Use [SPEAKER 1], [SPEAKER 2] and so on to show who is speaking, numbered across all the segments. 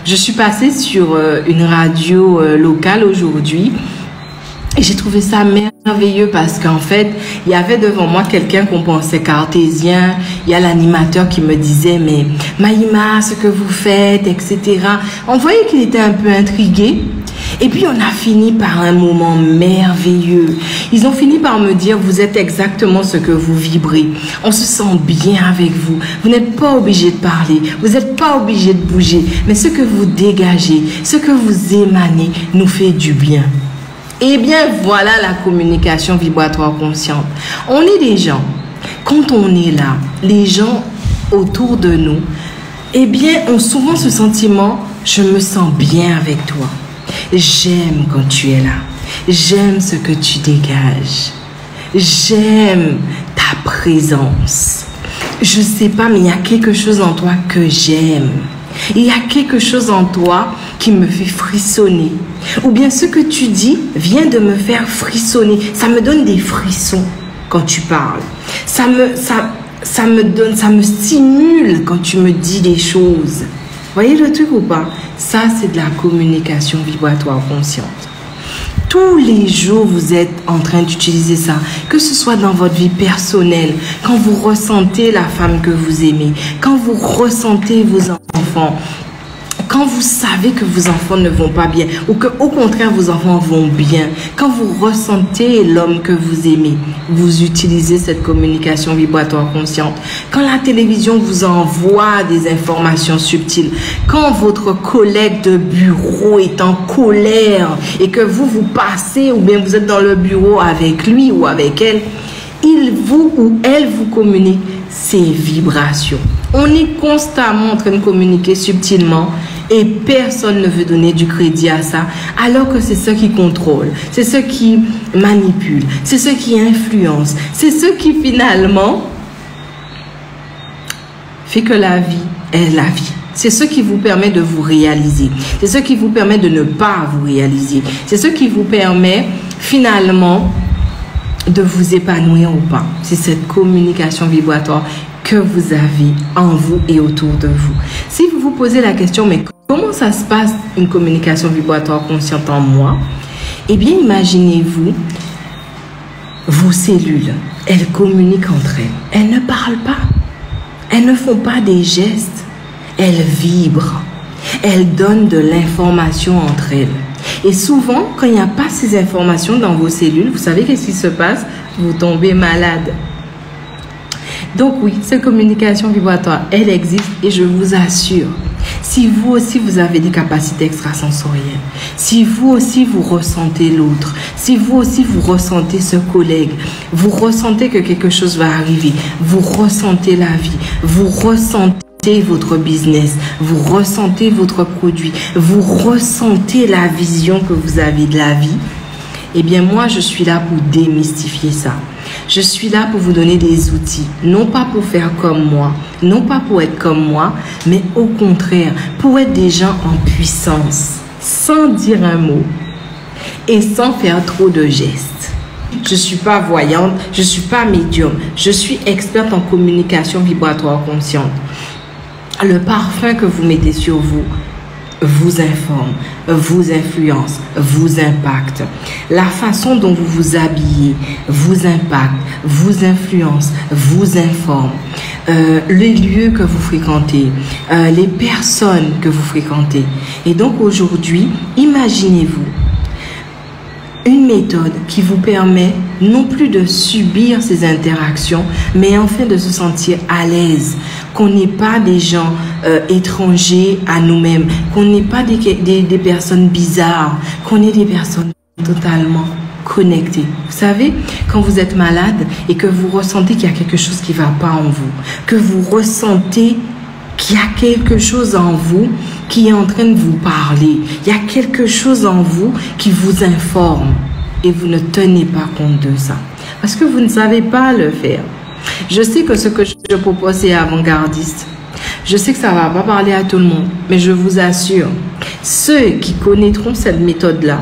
[SPEAKER 1] Je suis passée sur une radio locale aujourd'hui et j'ai trouvé ça merveilleux parce qu'en fait, il y avait devant moi quelqu'un qu'on pensait cartésien. Il y a l'animateur qui me disait, mais Maïma, ce que vous faites, etc. On voyait qu'il était un peu intrigué. Et puis, on a fini par un moment merveilleux. Ils ont fini par me dire, vous êtes exactement ce que vous vibrez. On se sent bien avec vous. Vous n'êtes pas obligé de parler. Vous n'êtes pas obligé de bouger. Mais ce que vous dégagez, ce que vous émanez, nous fait du bien. Eh bien, voilà la communication vibratoire consciente. On est des gens. Quand on est là, les gens autour de nous, eh bien, ont souvent ce sentiment, je me sens bien avec toi. J'aime quand tu es là. J'aime ce que tu dégages. J'aime ta présence. Je sais pas, mais il y a quelque chose en toi que j'aime. Il y a quelque chose en toi qui me fait frissonner. Ou bien ce que tu dis vient de me faire frissonner. Ça me donne des frissons quand tu parles. Ça me stimule quand tu me dis des choses. Voyez le truc ou pas? Ça, c'est de la communication vibratoire consciente. Tous les jours, vous êtes en train d'utiliser ça, que ce soit dans votre vie personnelle, quand vous ressentez la femme que vous aimez, quand vous ressentez vos enfants, quand vous savez que vos enfants ne vont pas bien ou que au contraire vos enfants vont bien, quand vous ressentez l'homme que vous aimez, vous utilisez cette communication vibratoire consciente. Quand la télévision vous envoie des informations subtiles, quand votre collègue de bureau est en colère et que vous passez ou bien vous êtes dans le bureau avec lui ou avec elle, il vous ou elle vous communique ces vibrations. On est constamment en train de communiquer subtilement et personne ne veut donner du crédit à ça, alors que c'est ce qui contrôle, c'est ce qui manipule, c'est ce qui influence, c'est ce qui finalement fait que la vie est la vie. C'est ce qui vous permet de vous réaliser, c'est ce qui vous permet de ne pas vous réaliser, c'est ce qui vous permet finalement de vous épanouir ou pas. C'est cette communication vibratoire que vous avez en vous et autour de vous. Si vous vous posez la question, mais comment ça se passe une communication vibratoire consciente en moi? Eh bien, imaginez-vous, vos cellules, elles communiquent entre elles. Elles ne parlent pas. Elles ne font pas des gestes. Elles vibrent. Elles donnent de l'information entre elles. Et souvent, quand il n'y a pas ces informations dans vos cellules, vous savez qu'est-ce qui se passe? Vous tombez malade. Donc oui, cette communication vibratoire, elle existe et je vous assure, si vous aussi vous avez des capacités extrasensorielles, si vous aussi vous ressentez l'autre, si vous aussi vous ressentez ce collègue, vous ressentez que quelque chose va arriver, vous ressentez la vie, vous ressentez votre business, vous ressentez votre produit, vous ressentez la vision que vous avez de la vie, eh bien moi je suis là pour démystifier ça. Je suis là pour vous donner des outils, non pas pour faire comme moi, non pas pour être comme moi, mais au contraire, pour être des gens en puissance, sans dire un mot et sans faire trop de gestes. Je ne suis pas voyante, je ne suis pas médium, je suis experte en communication vibratoire consciente. Le parfum que vous mettez sur vous vous informe, vous influence, vous impacte. La façon dont vous vous habillez vous impacte, vous influence, vous informe. Les lieux que vous fréquentez, les personnes que vous fréquentez. Et donc aujourd'hui, imaginez-vous une méthode qui vous permet non plus de subir ces interactions, mais enfin de se sentir à l'aise, qu'on n'est pas des gens étrangers à nous-mêmes, qu'on n'est pas des personnes bizarres, qu'on est des personnes totalement connectées. Vous savez, quand vous êtes malade et que vous ressentez qu'il y a quelque chose qui ne va pas en vous, que vous ressentez qu'il y a quelque chose en vous qui est en train de vous parler. Il y a quelque chose en vous qui vous informe et vous ne tenez pas compte de ça. Parce que vous ne savez pas le faire. Je sais que ce que je propose est avant-gardiste. Je sais que ça ne va pas parler à tout le monde. Mais je vous assure, ceux qui connaîtront cette méthode-là,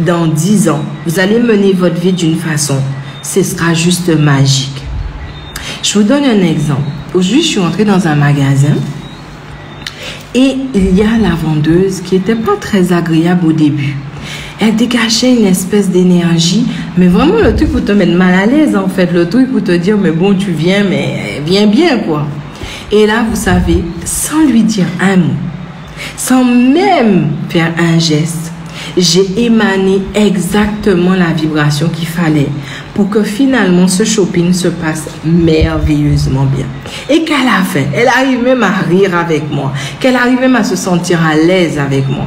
[SPEAKER 1] dans 10 ans, vous allez mener votre vie d'une façon. Ce sera juste magique. Je vous donne un exemple. Aujourd'hui, je suis entrée dans un magasin. Et il y a la vendeuse qui n'était pas très agréable au début. Elle dégageait une espèce d'énergie, mais vraiment le truc pour te mettre mal à l'aise en fait. Le truc pour te dire, mais bon, tu viens, mais viens bien quoi. Et là, vous savez, sans lui dire un mot, sans même faire un geste, j'ai émané exactement la vibration qu'il fallait pour que finalement ce shopping se passe merveilleusement bien. Et qu'à la fin, elle arrive même à rire avec moi, qu'elle arrive même à se sentir à l'aise avec moi.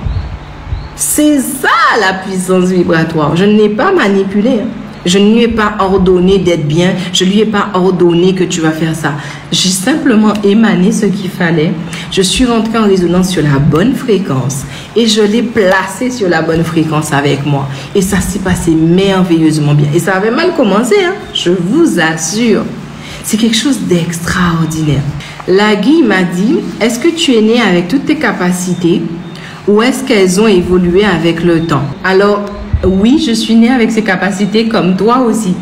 [SPEAKER 1] C'est ça la puissance vibratoire. Je ne l'ai pas manipulée. Je ne lui ai pas ordonné d'être bien. Je ne lui ai pas ordonné que tu vas faire ça. J'ai simplement émané ce qu'il fallait. Je suis rentrée en résonance sur la bonne fréquence. Et je l'ai placé sur la bonne fréquence avec moi. Et ça s'est passé merveilleusement bien. Et ça avait mal commencé, hein, je vous assure. C'est quelque chose d'extraordinaire. La Guy m'a dit, est-ce que tu es né avec toutes tes capacités ou est-ce qu'elles ont évolué avec le temps? Alors, oui, je suis née avec ces capacités comme toi aussi.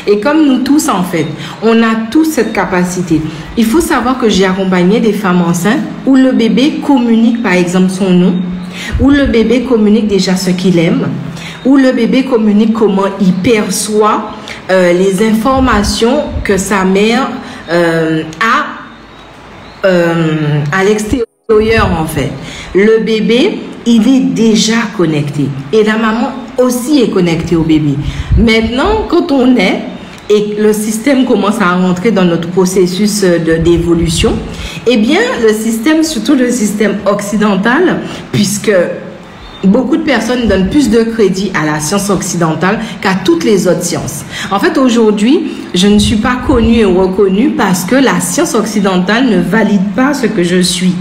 [SPEAKER 1] Et comme nous tous en fait, on a tous cette capacité. Il faut savoir que j'ai accompagné des femmes enceintes où le bébé communique par exemple son nom, où le bébé communique déjà ce qu'il aime, où le bébé communique comment il perçoit les informations que sa mère a à l'extérieur en fait. Le bébé, il est déjà connecté et la maman aussi est connectée au bébé. Maintenant, quand on est et le système commence à rentrer dans notre processus d'évolution, eh bien, le système, surtout le système occidental, puisque beaucoup de personnes donnent plus de crédit à la science occidentale qu'à toutes les autres sciences. En fait, aujourd'hui, je ne suis pas connue et reconnue parce que la science occidentale ne valide pas ce que je suis.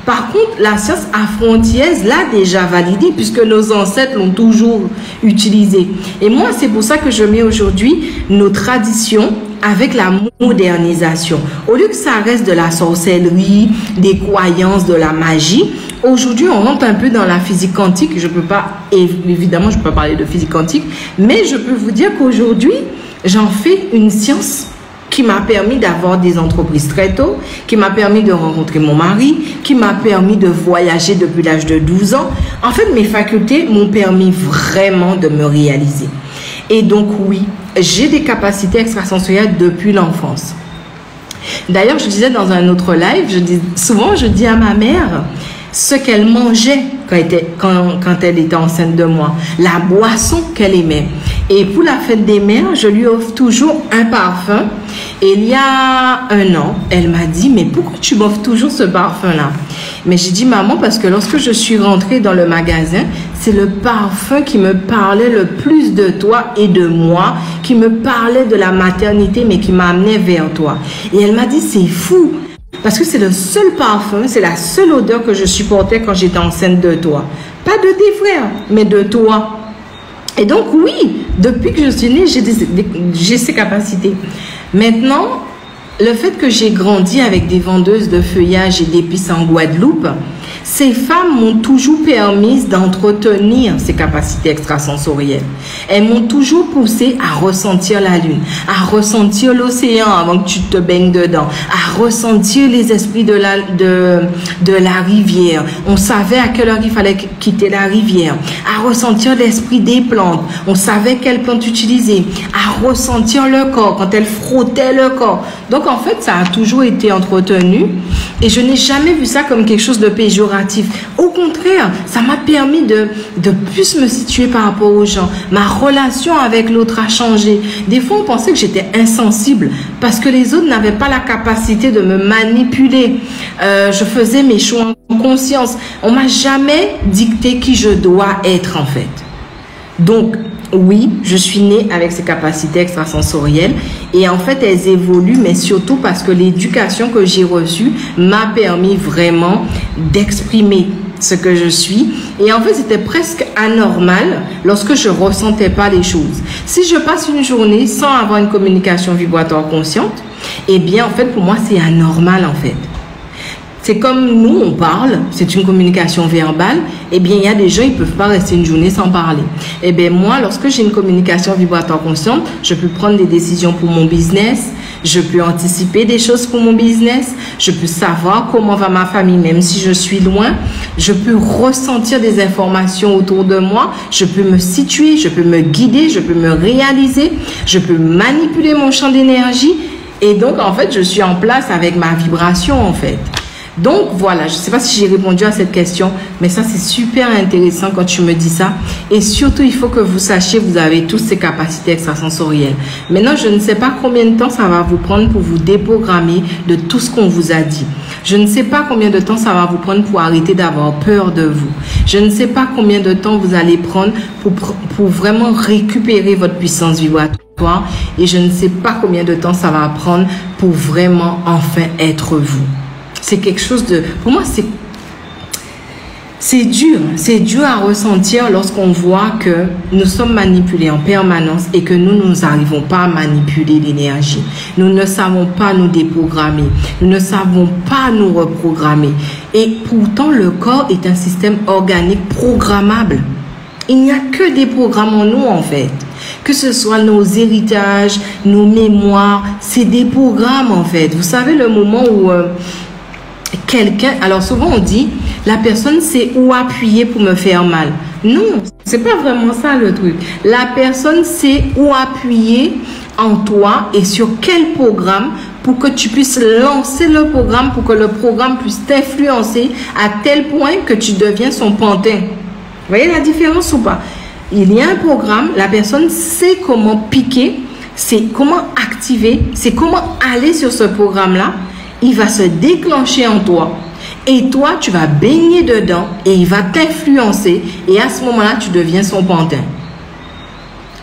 [SPEAKER 1] Par contre, la science afro-antillaise l'a déjà validé puisque nos ancêtres l'ont toujours utilisé. Et moi, c'est pour ça que je mets aujourd'hui nos traditions avec la modernisation. Au lieu que ça reste de la sorcellerie, des croyances, de la magie, aujourd'hui, on rentre un peu dans la physique quantique. Je peux pas, évidemment, je peux pas parler de physique quantique, mais je peux vous dire qu'aujourd'hui, j'en fais une science qui m'a permis d'avoir des entreprises très tôt, qui m'a permis de rencontrer mon mari, qui m'a permis de voyager depuis l'âge de 12 ans. En fait, mes facultés m'ont permis vraiment de me réaliser. Et donc, oui, j'ai des capacités extrasensorielles depuis l'enfance. D'ailleurs, je disais dans un autre live, souvent je dis à ma mère ce qu'elle mangeait quand elle était enceinte de moi, la boisson qu'elle aimait. Et pour la fête des mères, je lui offre toujours un parfum. Et il y a un an, elle m'a dit, mais pourquoi tu m'offres toujours ce parfum-là? Mais j'ai dit, maman, parce que lorsque je suis rentrée dans le magasin, c'est le parfum qui me parlait le plus de toi et de moi, qui me parlait de la maternité, mais qui m'amenait vers toi. Et elle m'a dit, c'est fou. Parce que c'est le seul parfum, c'est la seule odeur que je supportais quand j'étais enceinte de toi. Pas de tes frères, mais de toi. Et donc oui, depuis que je suis née, j'ai ces capacités. Maintenant, le fait que j'ai grandi avec des vendeuses de feuillage et d'épices en Guadeloupe, ces femmes m'ont toujours permis d'entretenir ces capacités extrasensorielles. Elles m'ont toujours poussé à ressentir la lune, à ressentir l'océan avant que tu te baignes dedans, à ressentir les esprits de la rivière. On savait à quelle heure il fallait quitter la rivière, à ressentir l'esprit des plantes. On savait quelles plantes utiliser, à ressentir le corps quand elles frottaient le corps. Donc en fait, ça a toujours été entretenu et je n'ai jamais vu ça comme quelque chose de péjoratif. Au contraire, ça m'a permis de plus me situer par rapport aux gens. Ma relation avec l'autre a changé. Des fois, on pensait que j'étais insensible parce que les autres n'avaient pas la capacité de me manipuler. Je faisais mes choix en conscience. On m'a jamais dicté qui je dois être en fait. Donc, oui, je suis née avec ces capacités extrasensorielles et en fait, elles évoluent, mais surtout parce que l'éducation que j'ai reçue m'a permis vraiment d'exprimer ce que je suis. Et en fait, c'était presque anormal lorsque je ressentais pas les choses. Si je passe une journée sans avoir une communication vibratoire consciente, eh bien, en fait, pour moi, c'est anormal en fait. C'est comme nous, on parle, c'est une communication verbale. Eh bien, il y a des gens, ils ne peuvent pas rester une journée sans parler. Eh bien, moi, lorsque j'ai une communication vibratoire consciente, je peux prendre des décisions pour mon business, Je peux anticiper des choses pour mon business. Je peux savoir comment va ma famille, même si je suis loin. Je peux ressentir des informations autour de moi. Je peux me situer, je peux me guider, je peux me réaliser. Je peux manipuler mon champ d'énergie. Et donc, en fait, je suis en place avec ma vibration, en fait. Donc, voilà, je ne sais pas si j'ai répondu à cette question, mais ça, c'est super intéressant quand tu me dis ça. Et surtout, il faut que vous sachiez, vous avez tous ces capacités extrasensorielles. Maintenant, je ne sais pas combien de temps ça va vous prendre pour vous déprogrammer de tout ce qu'on vous a dit. Je ne sais pas combien de temps ça va vous prendre pour arrêter d'avoir peur de vous. Je ne sais pas combien de temps vous allez prendre pour vraiment récupérer votre puissance vibratoire. Et je ne sais pas combien de temps ça va prendre pour vraiment enfin être vous. C'est quelque chose de... Pour moi, c'est dur. C'est dur à ressentir lorsqu'on voit que nous sommes manipulés en permanence et que nous n'arrivons pas à manipuler l'énergie. Nous ne savons pas nous déprogrammer. Nous ne savons pas nous reprogrammer. Et pourtant, le corps est un système organique programmable. Il n'y a que des programmes en nous, en fait. Que ce soit nos héritages, nos mémoires, c'est des programmes, en fait. Vous savez, le moment où... quelqu'un, alors souvent on dit la personne sait où appuyer pour me faire mal. Non, c'est pas vraiment ça le truc. La personne sait où appuyer en toi et sur quel programme pour que tu puisses lancer le programme, pour que le programme puisse t'influencer à tel point que tu deviens son pantin. Vous voyez la différence ou pas? Il y a un programme, la personne sait comment piquer, c'est comment activer, c'est comment aller sur ce programme-là. Il va se déclencher en toi et toi, tu vas baigner dedans et il va t'influencer et à ce moment-là, tu deviens son pantin.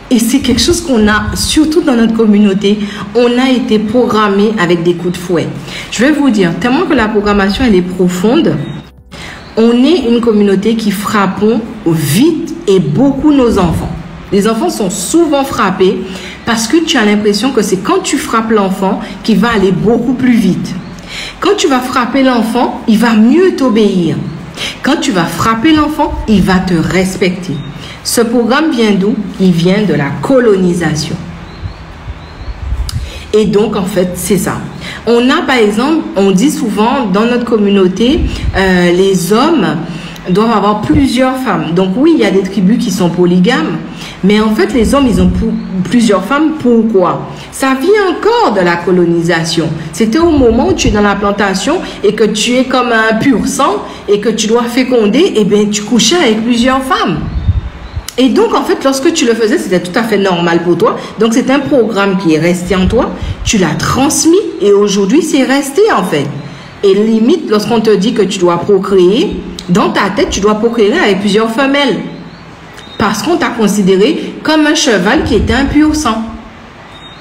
[SPEAKER 1] Et c'est quelque chose qu'on a, surtout dans notre communauté, on a été programmé avec des coups de fouet. Je vais vous dire, tellement que la programmation, elle est profonde, on est une communauté qui frappons vite et beaucoup nos enfants. Les enfants sont souvent frappés parce que tu as l'impression que c'est quand tu frappes l'enfant qu'il va aller beaucoup plus vite. Quand tu vas frapper l'enfant, il va mieux t'obéir. Quand tu vas frapper l'enfant, il va te respecter. Ce programme vient d'où? Il vient de la colonisation. Et donc, en fait, c'est ça. On a, par exemple, on dit souvent dans notre communauté, les hommes doivent avoir plusieurs femmes. Donc oui, il y a des tribus qui sont polygames, mais en fait, les hommes, ils ont plusieurs femmes. Pourquoi? Ça vient encore de la colonisation. C'était au moment où tu es dans la plantation et que tu es comme un pur sang et que tu dois féconder, et bien, tu couchais avec plusieurs femmes. Et donc, en fait, lorsque tu le faisais, c'était tout à fait normal pour toi. Donc, c'est un programme qui est resté en toi. Tu l'as transmis et aujourd'hui, c'est resté, en fait. Et limite, lorsqu'on te dit que tu dois procréer, dans ta tête, tu dois procréer avec plusieurs femelles. Parce qu'on t'a considéré comme un cheval qui était un pur sang.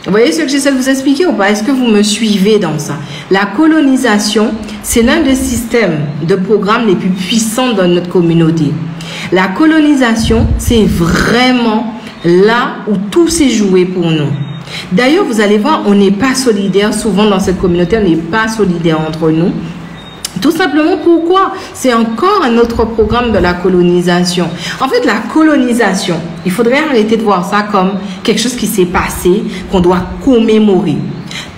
[SPEAKER 1] Vous voyez ce que j'essaie de vous expliquer ou pas? Est-ce que vous me suivez dans ça? La colonisation, c'est l'un des systèmes de programmes les plus puissants dans notre communauté. La colonisation, c'est vraiment là où tout s'est joué pour nous. D'ailleurs, vous allez voir, on n'est pas solidaire souvent dans cette communauté, on n'est pas solidaire entre nous. Tout simplement pourquoi? C'est encore un autre programme de la colonisation. En fait, la colonisation, il faudrait arrêter de voir ça comme quelque chose qui s'est passé, qu'on doit commémorer.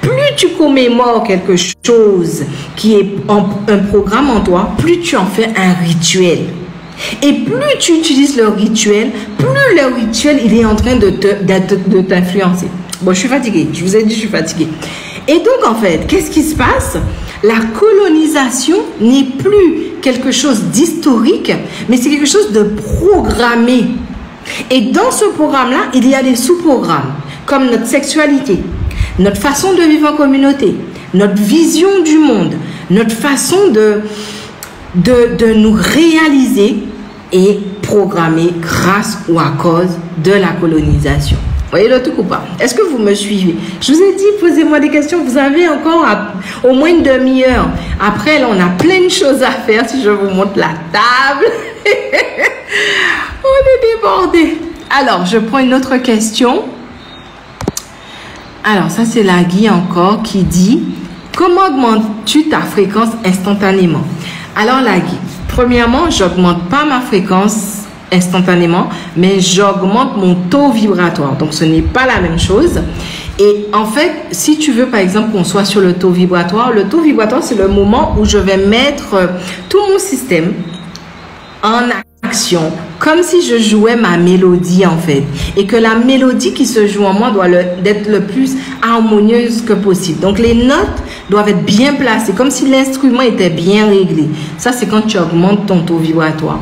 [SPEAKER 1] Plus tu commémores quelque chose qui est un programme en toi, plus tu en fais un rituel. Et plus tu utilises le rituel, plus le rituel il est en train de t'influencer. Bon, je suis fatiguée. Je vous ai dit, je suis fatiguée. Et donc, en fait, qu'est-ce qui se passe? La colonisation n'est plus quelque chose d'historique, mais c'est quelque chose de programmé. Et dans ce programme-là, il y a des sous-programmes, comme notre sexualité, notre façon de vivre en communauté, notre vision du monde, notre façon de nous réaliser et programmer grâce ou à cause de la colonisation. Vous voyez le truc ou pas? Est-ce que vous me suivez? Je vous ai dit, posez-moi des questions. Vous avez encore au moins une demi-heure. Après, là, on a plein de choses à faire. Si je vous montre la table. On est débordé. Alors, je prends une autre question. Alors, ça, c'est la Guy encore qui dit, comment augmentes-tu ta fréquence instantanément? Alors, la Guy, premièrement, j'augmente pas ma fréquence instantanément, mais j'augmente mon taux vibratoire. Donc, ce n'est pas la même chose. Et en fait, si tu veux par exemple qu'on soit sur le taux vibratoire, c'est le moment où je vais mettre tout mon système en action, comme si je jouais ma mélodie en fait, et que la mélodie qui se joue en moi doit être le plus harmonieuse que possible. Donc les notes doivent être bien placées, comme si l'instrument était bien réglé. Ça, c'est quand tu augmentes ton taux vibratoire.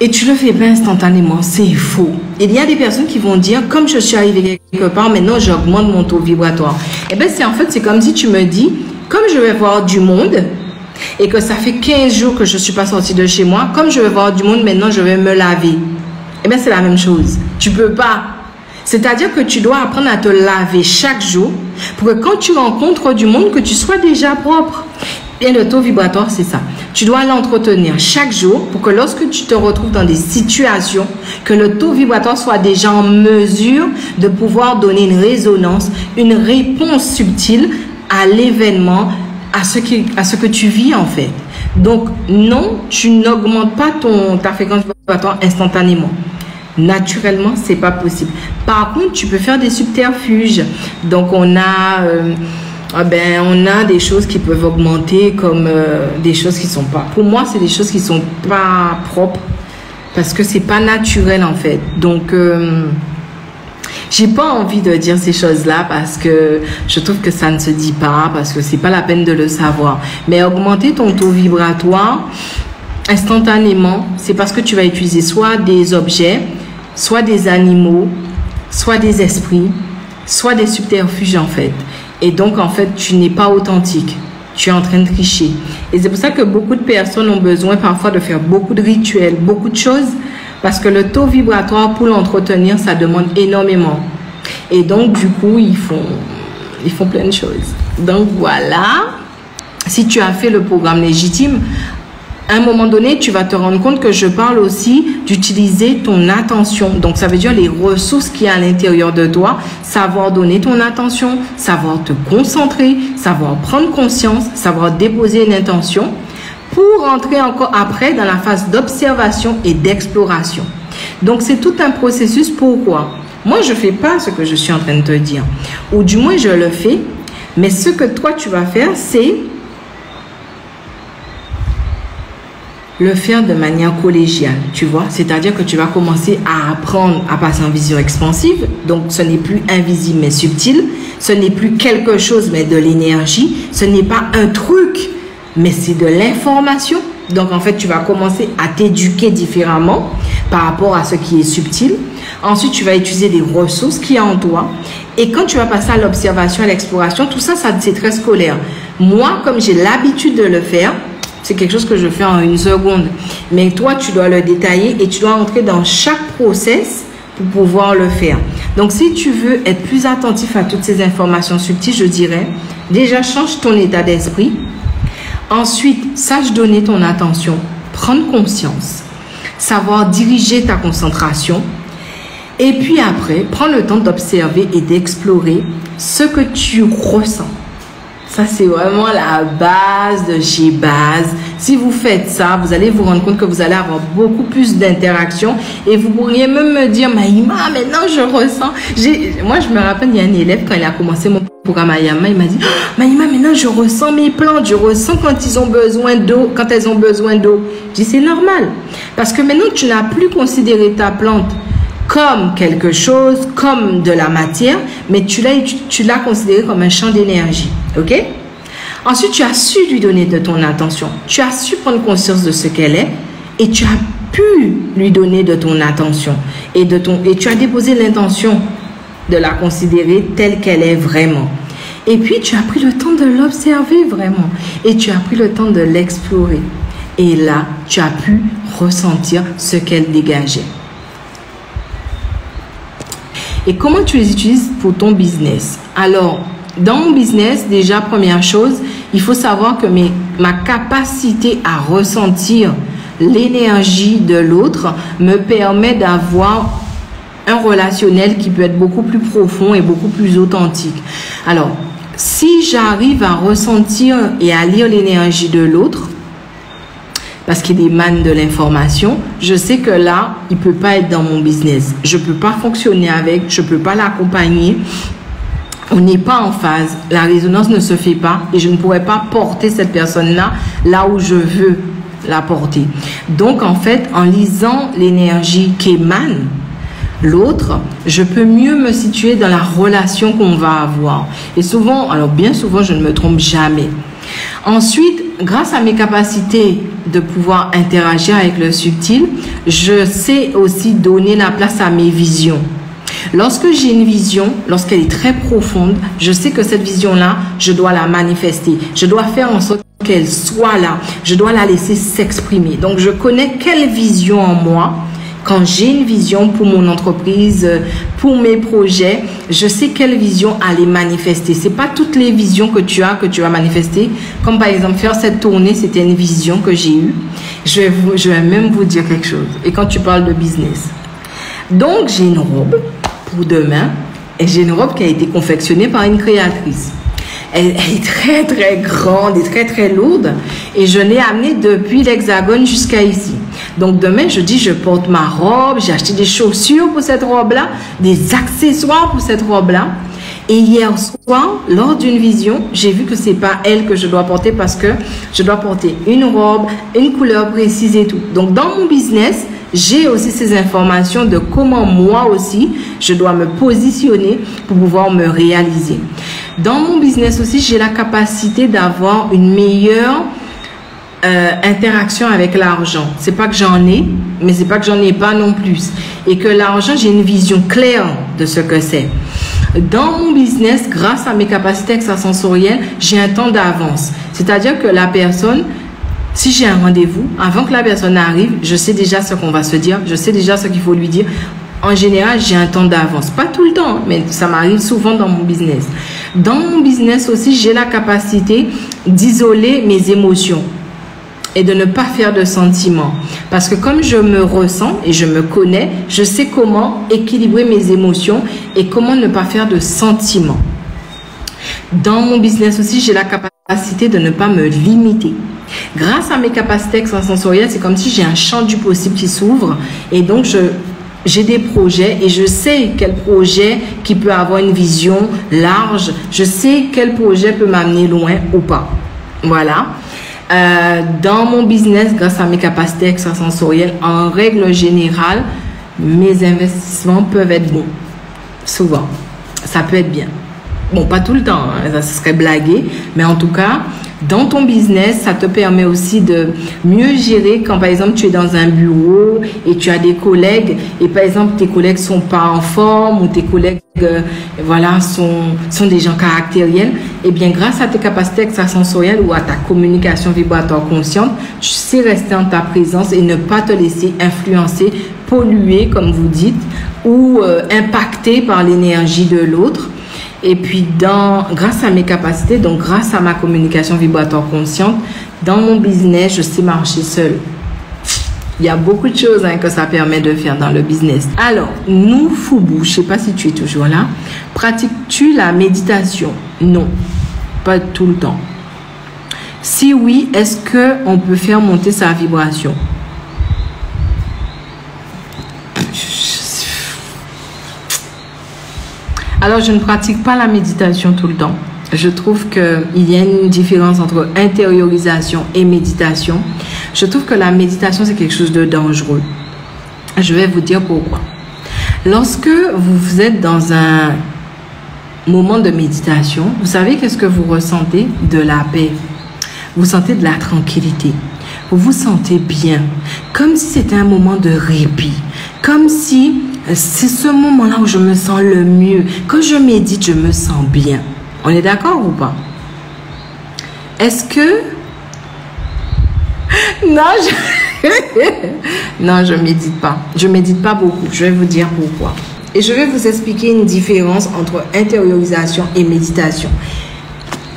[SPEAKER 1] Et tu le fais pas instantanément, c'est faux. Il y a des personnes qui vont dire, comme je suis arrivé quelque part, maintenant j'augmente mon taux vibratoire. Eh bien, c'est comme si tu me dis, comme je vais voir du monde, et que ça fait 15 jours que je ne suis pas sortie de chez moi, comme je vais voir du monde, maintenant je vais me laver. Eh bien, c'est la même chose. Tu ne peux pas. C'est-à-dire que tu dois apprendre à te laver chaque jour pour que quand tu rencontres du monde, que tu sois déjà propre. Et le taux vibratoire, c'est ça. Tu dois l'entretenir chaque jour pour que lorsque tu te retrouves dans des situations, que le taux vibratoire soit déjà en mesure de pouvoir donner une résonance, une réponse subtile à l'événement, à ce que tu vis en fait. Donc non, tu n'augmentes pas ta fréquence vibratoire instantanément. Naturellement, c'est pas possible. Par contre, tu peux faire des subterfuges. Donc on a des choses qui peuvent augmenter comme des choses qui sont pas. Pour moi, c'est des choses qui sont pas propres parce que c'est pas naturel en fait. Donc j'ai pas envie de dire ces choses-là parce que je trouve que ça ne se dit pas, parce que c'est pas la peine de le savoir. Mais augmenter ton taux vibratoire instantanément, c'est parce que tu vas utiliser soit des objets, soit des animaux, soit des esprits, soit des subterfuges en fait. Et donc en fait, tu n'es pas authentique. Tu es en train de tricher. Et c'est pour ça que beaucoup de personnes ont besoin parfois de faire beaucoup de rituels, beaucoup de choses. Parce que le taux vibratoire, pour l'entretenir, ça demande énormément. Et donc, du coup, ils font plein de choses. Donc, voilà. Si tu as fait le programme légitime, à un moment donné, tu vas te rendre compte que je parle aussi d'utiliser ton attention. Donc, ça veut dire les ressources qu'il y a à l'intérieur de toi. Savoir donner ton attention, savoir te concentrer, savoir prendre conscience, savoir déposer une intention, pour entrer encore après dans la phase d'observation et d'exploration. Donc, c'est tout un processus. Pourquoi? Moi, je ne fais pas ce que je suis en train de te dire. Ou du moins, je le fais. Mais ce que toi, tu vas faire, c'est le faire de manière collégiale, tu vois. C'est-à-dire que tu vas commencer à apprendre à passer en vision expansive. Donc, ce n'est plus invisible, mais subtil. Ce n'est plus quelque chose, mais de l'énergie. Ce n'est pas un truc, mais c'est de l'information. Donc, en fait, tu vas commencer à t'éduquer différemment par rapport à ce qui est subtil. Ensuite, tu vas utiliser les ressources qu'il y a en toi. Et quand tu vas passer à l'observation, à l'exploration, tout ça, c'est très scolaire. Moi, comme j'ai l'habitude de le faire, c'est quelque chose que je fais en 1 seconde. Mais toi, tu dois le détailler et tu dois entrer dans chaque process pour pouvoir le faire. Donc, si tu veux être plus attentif à toutes ces informations subtiles, je dirais, déjà, change ton état d'esprit. Ensuite, sache donner ton attention, prendre conscience, savoir diriger ta concentration. Et puis après, prends le temps d'observer et d'explorer ce que tu ressens. Ça, c'est vraiment la base de chez base. Si vous faites ça, vous allez vous rendre compte que vous allez avoir beaucoup plus d'interactions. Et vous pourriez même me dire, Maïma, maintenant je ressens. Moi, je me rappelle, il y a un élève, quand il a commencé mon programme à Yama, il m'a dit, oh, Maïma, maintenant je ressens mes plantes. Je ressens quand elles ont besoin d'eau. Je dis, c'est normal. Parce que maintenant, tu n'as plus considéré ta plante comme quelque chose, comme de la matière, mais tu l'as considéré comme un champ d'énergie. Ok? Ensuite, tu as su lui donner de ton attention. Tu as su prendre conscience de ce qu'elle est et tu as pu lui donner de ton attention. Et tu as déposé l'intention de la considérer telle qu'elle est vraiment. Et puis, tu as pris le temps de l'observer vraiment. Et tu as pris le temps de l'explorer. Et là, tu as pu ressentir ce qu'elle dégageait. Et comment tu les utilises pour ton business? Alors, dans mon business, déjà, première chose, il faut savoir que ma capacité à ressentir l'énergie de l'autre me permet d'avoir un relationnel qui peut être beaucoup plus profond et beaucoup plus authentique. Alors, si j'arrive à ressentir et à lire l'énergie de l'autre, parce qu'il émane de l'information, je sais que là, il ne peut pas être dans mon business. Je ne peux pas fonctionner avec, je ne peux pas l'accompagner on n'est pas en phase, la résonance ne se fait pas et je ne pourrais pas porter cette personne-là là où je veux la porter. Donc, en fait, en lisant l'énergie qu'émane l'autre, je peux mieux me situer dans la relation qu'on va avoir. Et souvent, alors bien souvent, je ne me trompe jamais. Ensuite, grâce à mes capacités de pouvoir interagir avec le subtil, je sais aussi donner la place à mes visions. Lorsque j'ai une vision, lorsqu'elle est très profonde, je sais que cette vision-là, je dois la manifester. Je dois faire en sorte qu'elle soit là. Je dois la laisser s'exprimer. Donc, je connais quelle vision en moi. Quand j'ai une vision pour mon entreprise, pour mes projets, je sais quelle vision aller manifester. C'est pas toutes les visions que tu vas manifester. Comme par exemple, faire cette tournée, c'était une vision que j'ai eue. Je vais même vous dire quelque chose. Et quand tu parles de business. Donc, j'ai une robe pour demain. Et j'ai une robe qui a été confectionnée par une créatrice. Elle est très, très grande et très, très lourde. Et je l'ai amenée depuis l'Hexagone jusqu'à ici. Donc, demain, je dis, je porte ma robe. J'ai acheté des chaussures pour cette robe-là, des accessoires pour cette robe-là. Et hier soir, lors d'une vision, j'ai vu que c'est pas elle que je dois porter parce que je dois porter une robe, une couleur précise et tout. Donc, dans mon business, j'ai aussi ces informations de comment moi aussi, je dois me positionner pour pouvoir me réaliser. Dans mon business aussi, j'ai la capacité d'avoir une meilleure interaction avec l'argent. C'est pas que j'en ai, mais c'est pas que j'en ai pas non plus. Et que l'argent, j'ai une vision claire de ce que c'est. Dans mon business, grâce à mes capacités extrasensorielles, j'ai un temps d'avance. C'est-à-dire que la personne, si j'ai un rendez-vous, avant que la personne arrive, je sais déjà ce qu'on va se dire, je sais déjà ce qu'il faut lui dire. En général, j'ai un temps d'avance. Pas tout le temps, mais ça m'arrive souvent dans mon business. Dans mon business aussi, j'ai la capacité d'isoler mes émotions et de ne pas faire de sentiments. Parce que comme je me ressens et je me connais, je sais comment équilibrer mes émotions et comment ne pas faire de sentiments. Dans mon business aussi, j'ai la capacité de ne pas me limiter. Grâce à mes capacités extrasensorielles, c'est comme si j'ai un champ du possible qui s'ouvre et donc j'ai des projets et je sais quel projet qui peut avoir une vision large. Je sais quel projet peut m'amener loin ou pas. Voilà. Dans mon business, grâce à mes capacités extrasensorielles, en règle générale, mes investissements peuvent être bons. Souvent. Ça peut être bien. Bon, pas tout le temps, hein, ça serait blagué, mais en tout cas, dans ton business, ça te permet aussi de mieux gérer quand, par exemple, tu es dans un bureau et tu as des collègues et, par exemple, tes collègues sont pas en forme ou tes collègues, voilà, sont des gens caractériels. Eh bien, grâce à tes capacités extrasensorielles ou à ta communication vibratoire consciente, tu sais rester en ta présence et ne pas te laisser influencer, polluer, comme vous dites, ou impacter par l'énergie de l'autre. Et puis, grâce à mes capacités, donc grâce à ma communication vibratoire consciente, dans mon business, je sais marcher seule. Il y a beaucoup de choses que ça permet de faire dans le business. Alors, nous, Foubou, je ne sais pas si tu es toujours là, pratiques-tu la méditation? Non, pas tout le temps. Si oui, est-ce qu'on peut faire monter sa vibration? Alors, je ne pratique pas la méditation tout le temps. Je trouve qu'il y a une différence entre intériorisation et méditation. Je trouve que la méditation, c'est quelque chose de dangereux. Je vais vous dire pourquoi. Lorsque vous êtes dans un moment de méditation, vous savez qu'est-ce que vous ressentez? De la paix. Vous sentez de la tranquillité. Vous vous sentez bien. Comme si c'était un moment de répit. Comme si c'est ce moment-là où je me sens le mieux. Quand je médite, je me sens bien. On est d'accord ou pas? Est-ce que... Non, je médite pas. Je médite pas beaucoup. Je vais vous dire pourquoi. Et je vais vous expliquer une différence entre intériorisation et méditation.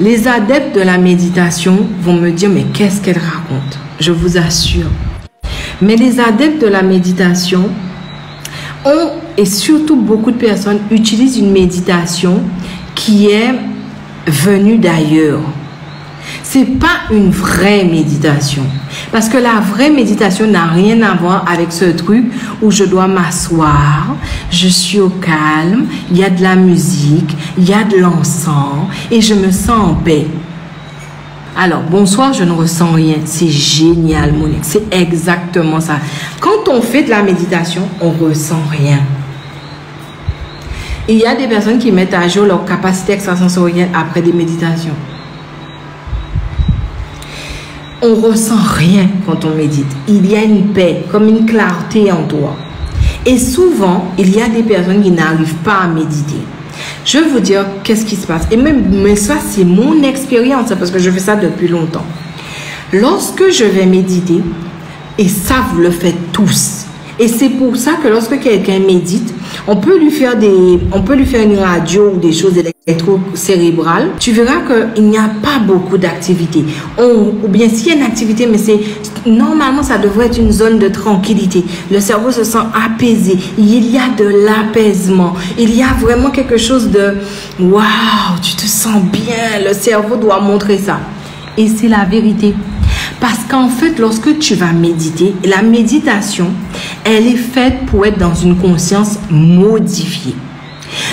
[SPEAKER 1] Les adeptes de la méditation vont me dire, mais qu'est-ce qu'elle raconte? Je vous assure. Mais les adeptes de la méditation et surtout beaucoup de personnes utilisent une méditation qui est venue d'ailleurs. C'est pas une vraie méditation. Parce que la vraie méditation n'a rien à voir avec ce truc où je dois m'asseoir, je suis au calme, il y a de la musique, il y a de l'encens et je me sens en paix. Alors, bonsoir, je ne ressens rien. C'est génial, Monique. C'est exactement ça. Quand on fait de la méditation, on ne ressent rien. Il y a des personnes qui mettent à jour leur capacité extrasensorielle après des méditations. On ressent rien quand on médite. Il y a une paix, comme une clarté en toi. Et souvent, il y a des personnes qui n'arrivent pas à méditer. Je vais vous dire qu'est-ce qui se passe. Et même, mais ça, c'est mon expérience, parce que je fais ça depuis longtemps. Lorsque je vais méditer, et ça, vous le faites tous. Et c'est pour ça que lorsque quelqu'un médite, on peut lui faire une radio ou des choses électro-cérébrales. Tu verras qu'il n'y a pas beaucoup d'activité. Ou bien s'il y a une activité, mais normalement, ça devrait être une zone de tranquillité. Le cerveau se sent apaisé. Il y a de l'apaisement. Il y a vraiment quelque chose de « Waouh, tu te sens bien ». Le cerveau doit montrer ça. Et c'est la vérité. Parce qu'en fait, lorsque tu vas méditer, la méditation, elle est faite pour être dans une conscience modifiée.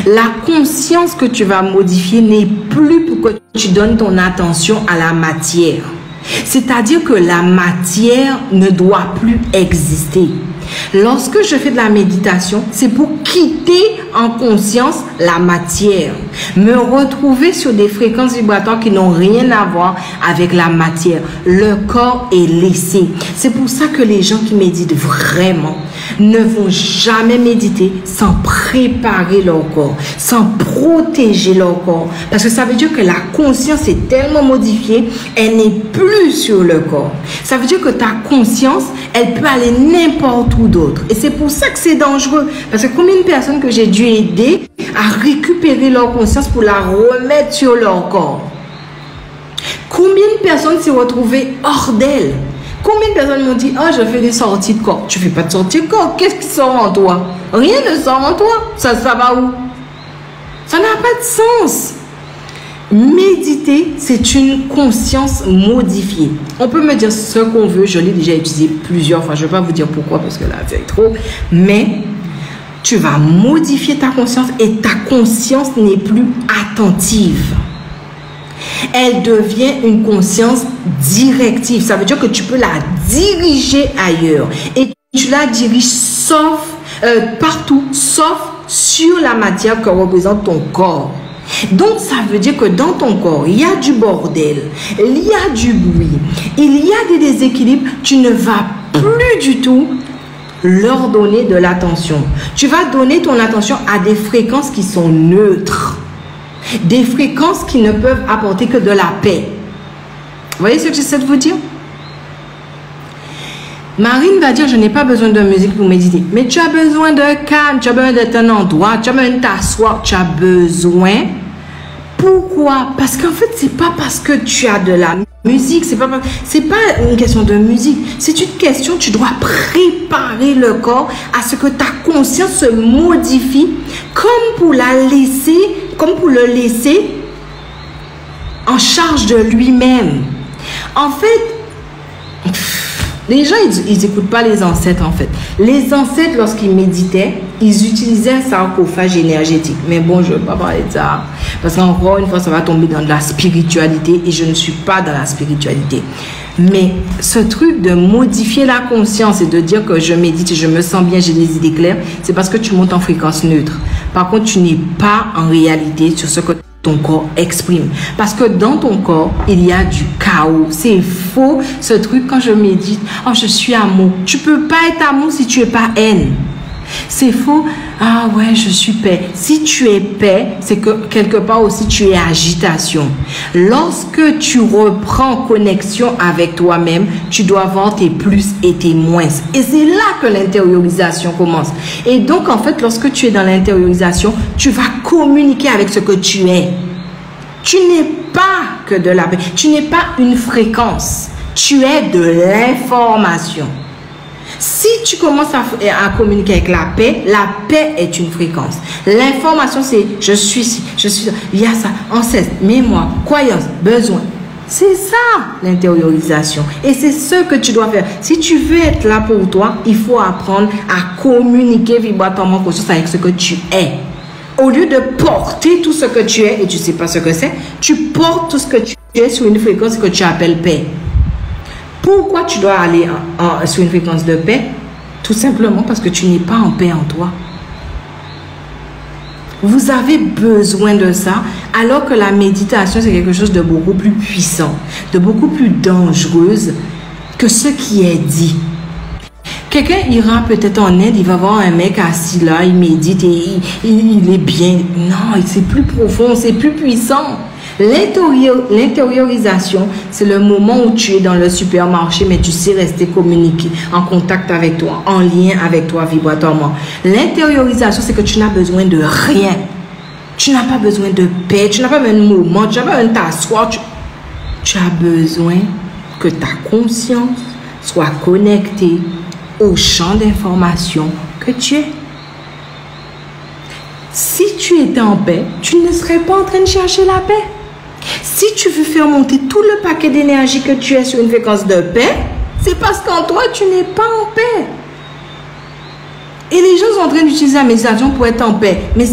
[SPEAKER 1] La conscience que tu vas modifier n'est plus pour que tu donnes ton attention à la matière. C'est-à-dire que la matière ne doit plus exister. Lorsque je fais de la méditation, c'est pour quitter en conscience la matière. Me retrouver sur des fréquences vibratoires qui n'ont rien à voir avec la matière. Le corps est laissé. C'est pour ça que les gens qui méditent vraiment ne vont jamais méditer sans préparer leur corps, sans protéger leur corps. Parce que ça veut dire que la conscience est tellement modifiée, elle n'est plus sur le corps. Ça veut dire que ta conscience, elle peut aller n'importe où d'autre. Et c'est pour ça que c'est dangereux. Parce que combien de personnes que j'ai dû aider à récupérer leur conscience pour la remettre sur leur corps? Combien de personnes s'est retrouvées hors d'elles? Combien de personnes m'ont dit, oh, je fais des sorties de corps. Tu ne fais pas de sortie de corps. Qu'est-ce qui sort en toi? Rien ne sort en toi. Ça va où? Ça n'a pas de sens. Méditer, c'est une conscience modifiée. On peut me dire ce qu'on veut. Je l'ai déjà utilisé plusieurs fois. Je ne vais pas vous dire pourquoi parce que là, c'est trop. Mais tu vas modifier ta conscience et ta conscience n'est plus attentive. Elle devient une conscience directive. Ça veut dire que tu peux la diriger ailleurs. Et tu la diriges partout, sauf sur la matière que représente ton corps. Donc, ça veut dire que dans ton corps, il y a du bordel, il y a du bruit, il y a des déséquilibres. Tu ne vas plus du tout leur donner de l'attention. Tu vas donner ton attention à des fréquences qui sont neutres. Des fréquences qui ne peuvent apporter que de la paix. Vous voyez ce que j'essaie de vous dire? Marine va dire, je n'ai pas besoin de musique pour méditer. Mais tu as besoin de calme, tu as besoin d'être un endroit, tu as besoin de t'asseoir, tu as besoin. Pourquoi? Parce qu'en fait, c'est pas parce que tu as de la musique, c'est pas une question de musique. C'est une question, tu dois préparer le corps à ce que ta conscience se modifie comme pour le laisser en charge de lui-même. En fait, les gens, ils n'écoutent pas les ancêtres, en fait. Les ancêtres, lorsqu'ils méditaient, ils utilisaient un sarcophage énergétique. Mais bon, je ne vais pas parler de ça. Parce qu'encore une fois, ça va tomber dans de la spiritualité. Et je ne suis pas dans la spiritualité. Mais ce truc de modifier la conscience et de dire que je médite, je me sens bien, j'ai des idées claires, c'est parce que tu montes en fréquence neutre. Par contre, tu n'es pas en réalité sur ce que ton corps exprime. Parce que dans ton corps, il y a du chaos. C'est faux, ce truc, quand je médite, oh, je suis amour. Tu ne peux pas être amour si tu n'es pas haine. C'est faux. Ah ouais, je suis paix. Si tu es paix, c'est que quelque part aussi tu es agitation. Lorsque tu reprends connexion avec toi-même, tu dois voir tes plus et tes moins. Et c'est là que l'intériorisation commence. Et donc, en fait, lorsque tu es dans l'intériorisation, tu vas communiquer avec ce que tu es. Tu n'es pas que de la paix. Tu n'es pas une fréquence. Tu es de l'information. Si tu commences à communiquer avec la paix est une fréquence. L'information, c'est je suis ici, je suis là, il y a ça, ancêtre, mémoire, croyance, besoin. C'est ça, l'intériorisation. Et c'est ce que tu dois faire. Si tu veux être là pour toi, il faut apprendre à communiquer vibratoirement conscience avec ce que tu es. Au lieu de porter tout ce que tu es et tu ne sais pas ce que c'est, tu portes tout ce que tu es sur une fréquence que tu appelles paix. Pourquoi tu dois aller sur une fréquence de paix? Tout simplement parce que tu n'es pas en paix en toi. Vous avez besoin de ça, alors que la méditation, c'est quelque chose de beaucoup plus puissant, de beaucoup plus dangereuse que ce qui est dit. Quelqu'un ira peut-être en Inde, il va voir un mec assis là, il médite et il est bien. Non, c'est plus profond, c'est plus puissant. L'intériorisation, c'est le moment où tu es dans le supermarché, mais tu sais rester communiqué, en contact avec toi, en lien avec toi vibratoirement. L'intériorisation, c'est que tu n'as besoin de rien. Tu n'as pas besoin de paix, tu n'as pas besoin de mouvement, tu n'as pas besoin de t'asseoir. Tu as besoin que ta conscience soit connectée au champ d'information que tu es. Si tu étais en paix, tu ne serais pas en train de chercher la paix. Si tu veux faire monter tout le paquet d'énergie que tu es sur une fréquence de paix, c'est parce qu'en toi, tu n'es pas en paix. Et les gens sont en train d'utiliser la méditation pour être en paix. Mais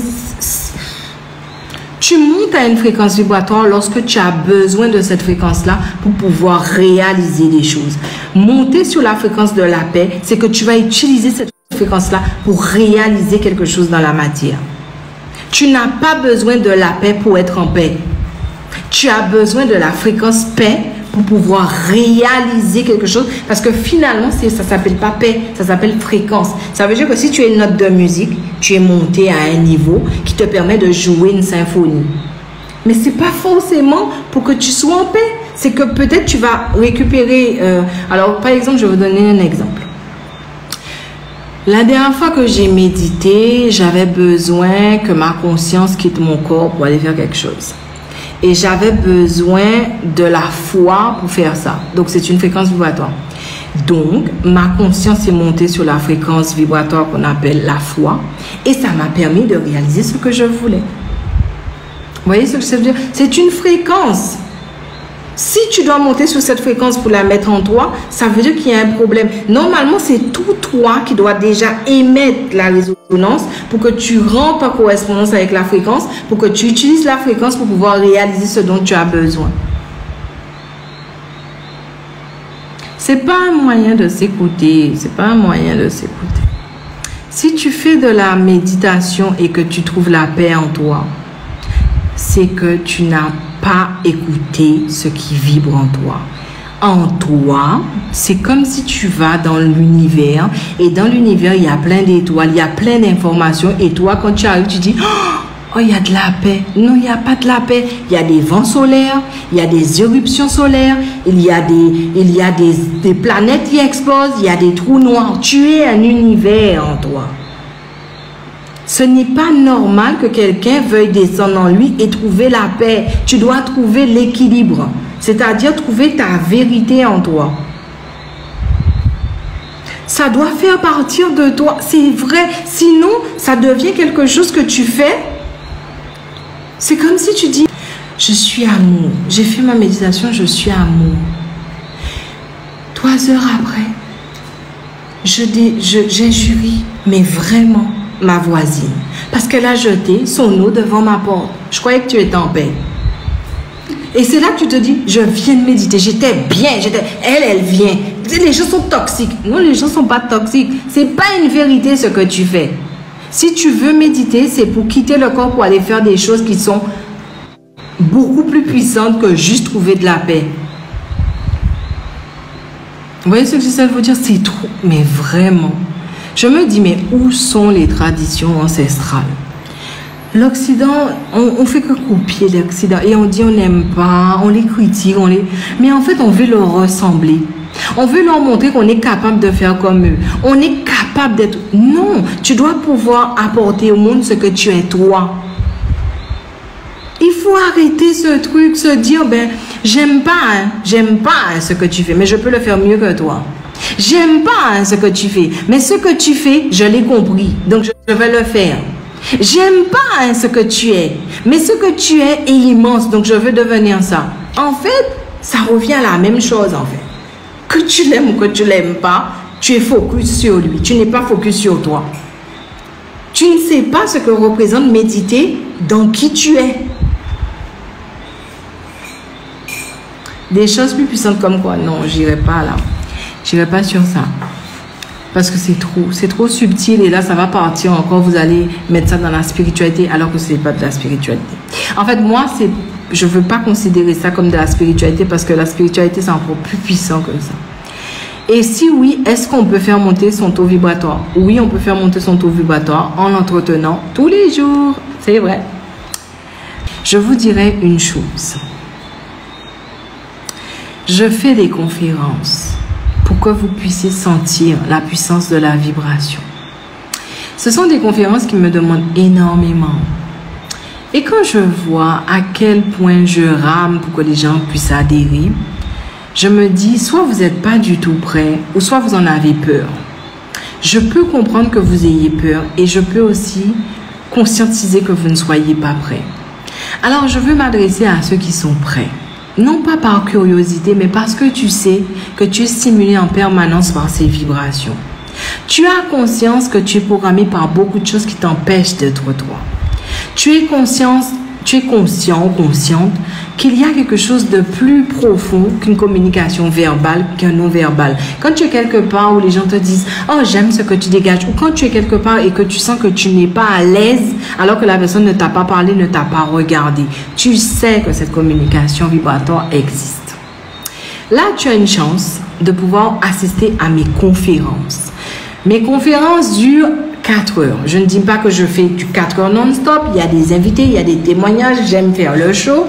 [SPEAKER 1] tu montes à une fréquence vibratoire lorsque tu as besoin de cette fréquence-là pour pouvoir réaliser des choses. Monter sur la fréquence de la paix, c'est que tu vas utiliser cette fréquence-là pour réaliser quelque chose dans la matière. Tu n'as pas besoin de la paix pour être en paix. Tu as besoin de la fréquence paix pour pouvoir réaliser quelque chose, parce que finalement, ça ne s'appelle pas paix, ça s'appelle fréquence. Ça veut dire que si tu es une note de musique, tu es monté à un niveau qui te permet de jouer une symphonie. Mais ce n'est pas forcément pour que tu sois en paix. C'est que peut-être tu vas récupérer... alors, par exemple, je vais vous donner un exemple. La dernière fois que j'ai médité, j'avais besoin que ma conscience quitte mon corps pour aller faire quelque chose. Et j'avais besoin de la foi pour faire ça. Donc, c'est une fréquence vibratoire. Donc, ma conscience est montée sur la fréquence vibratoire qu'on appelle la foi. Et ça m'a permis de réaliser ce que je voulais. Vous voyez ce que ça veut dire? C'est une fréquence. Si tu dois monter sur cette fréquence pour la mettre en toi, ça veut dire qu'il y a un problème. Normalement, c'est tout toi qui doit déjà émettre la résonance pour que tu rentres en correspondance avec la fréquence, pour que tu utilises la fréquence pour pouvoir réaliser ce dont tu as besoin. C'est pas un moyen de s'écouter. C'est pas un moyen de s'écouter. Si tu fais de la méditation et que tu trouves la paix en toi, c'est que tu n'as pas écouté ce qui vibre en toi. En toi, c'est comme si tu vas dans l'univers et dans l'univers, il y a plein d'étoiles, il y a plein d'informations et toi, quand tu arrives, tu dis « Oh, il y a de la paix. » Non, il n'y a pas de la paix. Il y a des vents solaires, il y a des éruptions solaires, il y a des planètes qui explosent, il y a des trous noirs. Tu es un univers en toi. Ce n'est pas normal que quelqu'un veuille descendre en lui et trouver la paix. Tu dois trouver l'équilibre, c'est-à-dire trouver ta vérité en toi. Ça doit faire partir de toi, c'est vrai. Sinon, ça devient quelque chose que tu fais. C'est comme si tu dis, je suis amour. J'ai fait ma méditation, je suis amour. 3 heures après, j'injurie, mais vraiment, ma voisine, parce qu'elle a jeté son eau devant ma porte. Je croyais que tu étais en paix. Et c'est là que tu te dis, je viens de méditer, j'étais bien, elle vient. Les gens sont toxiques. Non, les gens ne sont pas toxiques. Ce n'est pas une vérité ce que tu fais. Si tu veux méditer, c'est pour quitter le corps pour aller faire des choses qui sont beaucoup plus puissantes que juste trouver de la paix. Vous voyez ce que j'essaie de vous dire? C'est trop, mais vraiment. Je me dis, mais où sont les traditions ancestrales? L'Occident, on fait que copier l'Occident et on dit on n'aime pas, on les critique, mais en fait on veut leur ressembler. On veut leur montrer qu'on est capable de faire comme eux. On est capable d'être... Non, tu dois pouvoir apporter au monde ce que tu es toi. Il faut arrêter ce truc, se dire, ben, j'aime pas ce que tu fais, mais je peux le faire mieux que toi. J'aime pas ce que tu fais, mais ce que tu fais, je l'ai compris, donc je vais le faire. J'aime pas ce que tu es, mais ce que tu es est immense, donc je veux devenir ça. En fait, ça revient à la même chose en fait. Que tu l'aimes ou que tu l'aimes pas, tu es focus sur lui. Tu n'es pas focus sur toi. Tu ne sais pas ce que représente méditer dans qui tu es. Des choses plus puissantes comme quoi? Non, j'irai pas là. J'irai pas sur ça. Parce que c'est trop subtil et là ça va partir encore, vous allez mettre ça dans la spiritualité alors que ce n'est pas de la spiritualité. En fait, moi, je ne veux pas considérer ça comme de la spiritualité parce que la spiritualité c'est encore plus puissant que ça. Et si oui, est-ce qu'on peut faire monter son taux vibratoire? Oui, on peut faire monter son taux vibratoire en l'entretenant tous les jours. C'est vrai. Je vous dirai une chose. Je fais des conférences pour que vous puissiez sentir la puissance de la vibration. Ce sont des conférences qui me demandent énormément. Et quand je vois à quel point je rame pour que les gens puissent adhérer, je me dis, soit vous n'êtes pas du tout prêt, ou soit vous en avez peur. Je peux comprendre que vous ayez peur et je peux aussi conscientiser que vous ne soyez pas prêt. Alors, je veux m'adresser à ceux qui sont prêts. Non pas par curiosité, mais parce que tu sais que tu es stimulé en permanence par ces vibrations. Tu as conscience que tu es programmé par beaucoup de choses qui t'empêchent d'être toi. Tu es conscient ou consciente qu'il y a quelque chose de plus profond qu'une communication verbale, qu'un non-verbal. Quand tu es quelque part où les gens te disent « Oh, j'aime ce que tu dégages » ou quand tu es quelque part et que tu sens que tu n'es pas à l'aise alors que la personne ne t'a pas parlé, ne t'a pas regardé, tu sais que cette communication vibratoire existe. Là, tu as une chance de pouvoir assister à mes conférences. Mes conférences durent 4 heures. Je ne dis pas que je fais du 4 heures non-stop. Il y a des invités, il y a des témoignages. J'aime faire le show.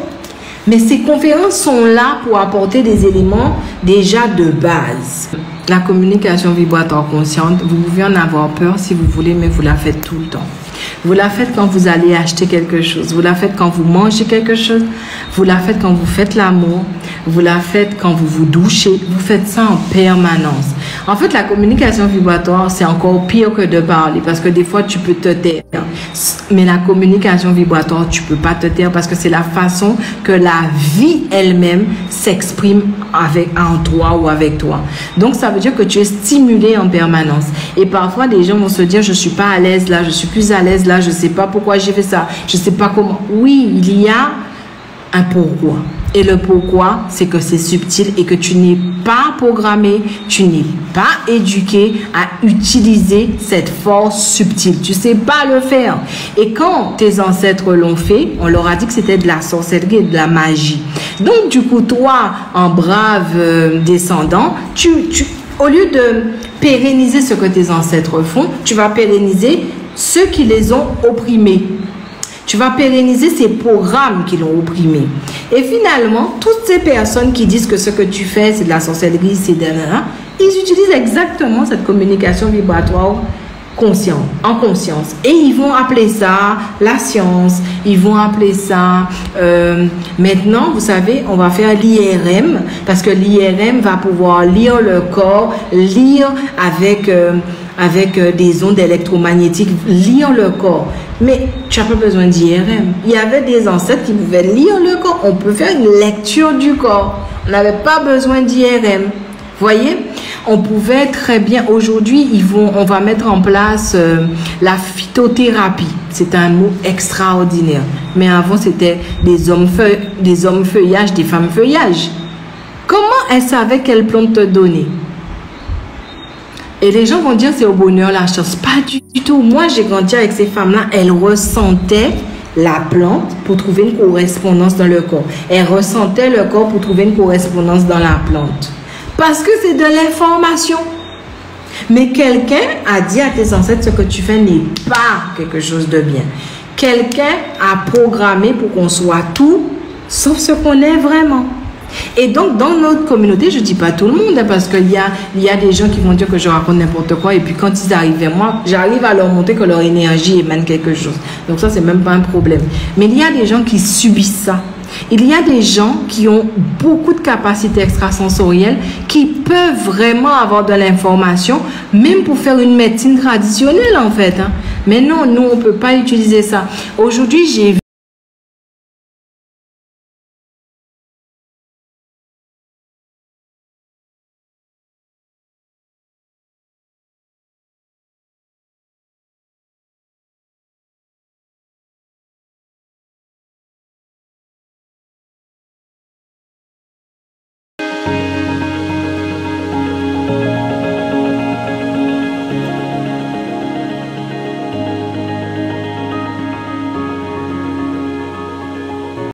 [SPEAKER 1] Mais ces conférences sont là pour apporter des éléments déjà de base. La communication vibratoire consciente, vous pouvez en avoir peur si vous voulez, mais vous la faites tout le temps. Vous la faites quand vous allez acheter quelque chose. Vous la faites quand vous mangez quelque chose. Vous la faites quand vous faites l'amour. Vous la faites quand vous vous douchez. Vous faites ça en permanence. En fait, la communication vibratoire, c'est encore pire que de parler parce que des fois, tu peux te taire. Mais la communication vibratoire, tu peux pas te taire parce que c'est la façon que la vie elle-même s'exprime en toi ou avec toi. Donc, ça veut dire que tu es stimulé en permanence. Et parfois, des gens vont se dire, je suis pas à l'aise là, je suis plus à l'aise là, je sais pas pourquoi j'ai fait ça, je sais pas comment. Oui, il y a un pourquoi. Et le pourquoi, c'est que c'est subtil et que tu n'es pas programmé, tu n'es pas éduqué à utiliser cette force subtile. Tu sais pas le faire. Et quand tes ancêtres l'ont fait, on leur a dit que c'était de la sorcellerie et de la magie. Donc, du coup, toi, en brave descendant, au lieu de pérenniser ce que tes ancêtres font, tu vas pérenniser ceux qui les ont opprimés. Tu vas pérenniser ces programmes qui l'ont opprimé. Et finalement, toutes ces personnes qui disent que ce que tu fais, c'est de la sorcellerie, c'est de là, ils utilisent exactement cette communication vibratoire en conscience. Et ils vont appeler ça la science. Ils vont appeler ça... maintenant, vous savez, on va faire l'IRM parce que l'IRM va pouvoir lire le corps, lire avec des ondes électromagnétiques, lire le corps. Mais tu n'as pas besoin d'IRM. Il y avait des ancêtres qui pouvaient lire le corps. On peut faire une lecture du corps. On n'avait pas besoin d'IRM. Voyez, on pouvait très bien, aujourd'hui, on va mettre en place la phytothérapie. C'est un mot extraordinaire. Mais avant, c'était des hommes feuillages, des femmes feuillages. Comment elles savaient quelle plante te donner? Et les gens vont dire c'est au bonheur la chance. Pas du tout. Moi, j'ai grandi avec ces femmes-là. Elles ressentaient la plante pour trouver une correspondance dans le corps. Elles ressentaient le corps pour trouver une correspondance dans la plante. Parce que c'est de l'information. Mais quelqu'un a dit à tes ancêtres ce que tu fais n'est pas quelque chose de bien. Quelqu'un a programmé pour qu'on soit tout, sauf ce qu'on est vraiment. Et donc, dans notre communauté, je ne dis pas tout le monde, hein, parce qu'il y a des gens qui vont dire que je raconte n'importe quoi, et puis quand ils arrivent vers moi, j'arrive à leur montrer que leur énergie émane quelque chose. Donc ça, c'est même pas un problème. Mais il y a des gens qui subissent ça. Il y a des gens qui ont beaucoup de capacités extrasensorielles, qui peuvent vraiment avoir de l'information, même pour faire une médecine traditionnelle, en fait. Hein. Mais non, nous, on ne peut pas utiliser ça. Aujourd'hui, j'ai